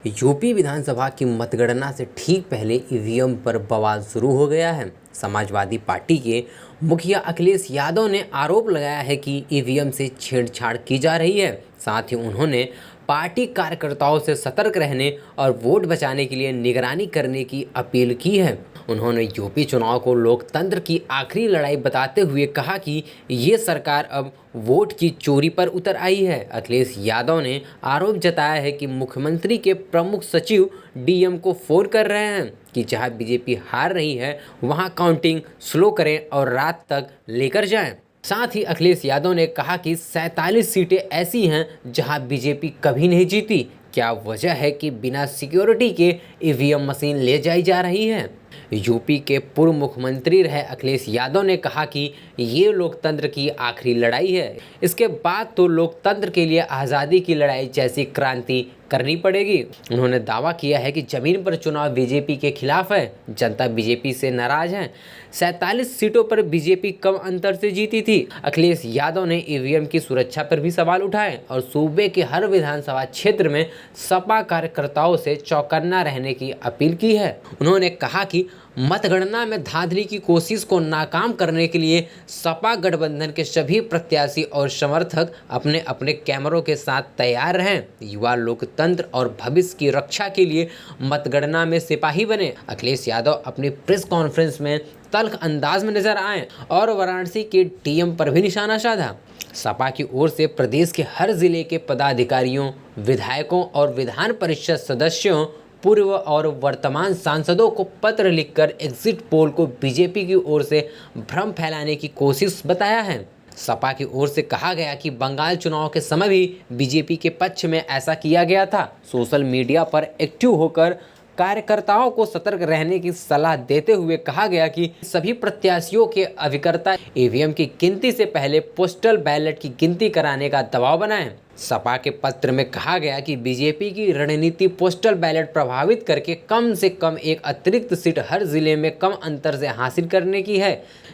UP विधानसभा की मतगणना से ठीक पहले ईवीएम पर बवाल शुरू हो गया है। समाजवादी पार्टी के मुखिया अखिलेश यादव ने आरोप लगाया है कि ईवीएम से छेड़छाड़ की जा रही है। साथ ही उन्होंने पार्टी कार्यकर्ताओं से सतर्क रहने और वोट बचाने के लिए निगरानी करने की अपील की है। उन्होंने यूपी चुनाव को लोकतंत्र की आखिरी लड़ाई बताते हुए कहा कि ये सरकार अब वोट की चोरी पर उतर आई है। अखिलेश यादव ने आरोप जताया है कि मुख्यमंत्री के प्रमुख सचिव डीएम को फोन कर रहे हैं कि जहां बीजेपी हार रही है वहां काउंटिंग स्लो करें और रात तक लेकर जाएं। साथ ही अखिलेश यादव ने कहा कि 47 सीटें ऐसी हैं जहां बीजेपी कभी नहीं जीती। क्या वजह है कि बिना सिक्योरिटी के ईवीएम मशीन ले जाई जा रही है। यूपी के पूर्व मुख्यमंत्री रहे अखिलेश यादव ने कहा कि ये लोकतंत्र की आखिरी लड़ाई है। इसके बाद तो लोकतंत्र के लिए आज़ादी की लड़ाई जैसी क्रांति करनी पड़ेगी। उन्होंने दावा किया है कि जमीन पर चुनाव बीजेपी के खिलाफ है। जनता बीजेपी से नाराज है। 47 सीटों पर बीजेपी कम अंतर से जीती थी। अखिलेश यादव ने ईवीएम की सुरक्षा पर भी सवाल उठाए और सूबे के हर विधानसभा क्षेत्र में सपा कार्यकर्ताओं से चौकन्ना रहने की अपील की है। उन्होंने कहा कि मतगणना में धांधली की कोशिश को नाकाम करने के लिए सपा गठबंधन के सभी प्रत्याशी और समर्थक अपने अपने कैमरों के साथ तैयार रहें। युवा लोकतंत्र और भविष्य की रक्षा के लिए मतगणना में सिपाही बने। अखिलेश यादव अपनी प्रेस कॉन्फ्रेंस में तल्ख अंदाज में नजर आए और वाराणसी के डीएम पर भी निशाना साधा। सपा की ओर से प्रदेश के हर जिले के पदाधिकारियों, विधायकों और विधान परिषद सदस्यों, पूर्व और वर्तमान सांसदों को पत्र लिखकर एग्जिट पोल को बीजेपी की ओर से भ्रम फैलाने की कोशिश बताया है। सपा की ओर से कहा गया कि बंगाल चुनाव के समय भी बीजेपी के पक्ष में ऐसा किया गया था। सोशल मीडिया पर एक्टिव होकर कार्यकर्ताओं को सतर्क रहने की सलाह देते हुए कहा गया कि सभी प्रत्याशियों के अभिकर्ता ईवीएम की गिनती से पहले पोस्टल बैलेट की गिनती कराने का दबाव बनाएं। सपा के पत्र में कहा गया कि बीजेपी की रणनीति पोस्टल बैलेट प्रभावित करके कम से कम एक अतिरिक्त सीट हर जिले में कम अंतर से हासिल करने की है।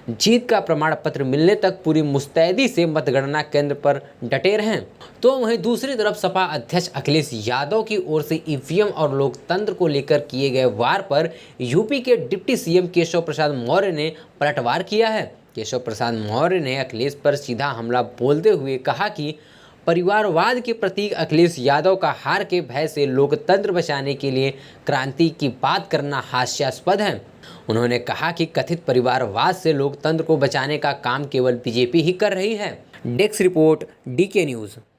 जीत का प्रमाण पत्र मिलने तक पूरी मुस्तैदी से मतगणना केंद्र पर डटे रहें। तो वहीं दूसरी तरफ सपा अध्यक्ष अखिलेश यादव की ओर से ईवीएम और लोकतंत्र को लेकर किए गए वार पर यूपी के डिप्टी सीएम केशव प्रसाद मौर्य ने पलटवार किया है। केशव प्रसाद मौर्य ने अखिलेश पर सीधा हमला बोलते हुए कहा कि परिवारवाद के प्रतीक अखिलेश यादव का हार के भय से लोकतंत्र बचाने के लिए क्रांति की बात करना हास्यास्पद है। उन्होंने कहा कि कथित परिवारवाद से लोकतंत्र को बचाने का काम केवल बीजेपी ही कर रही है। Desk report, DK news.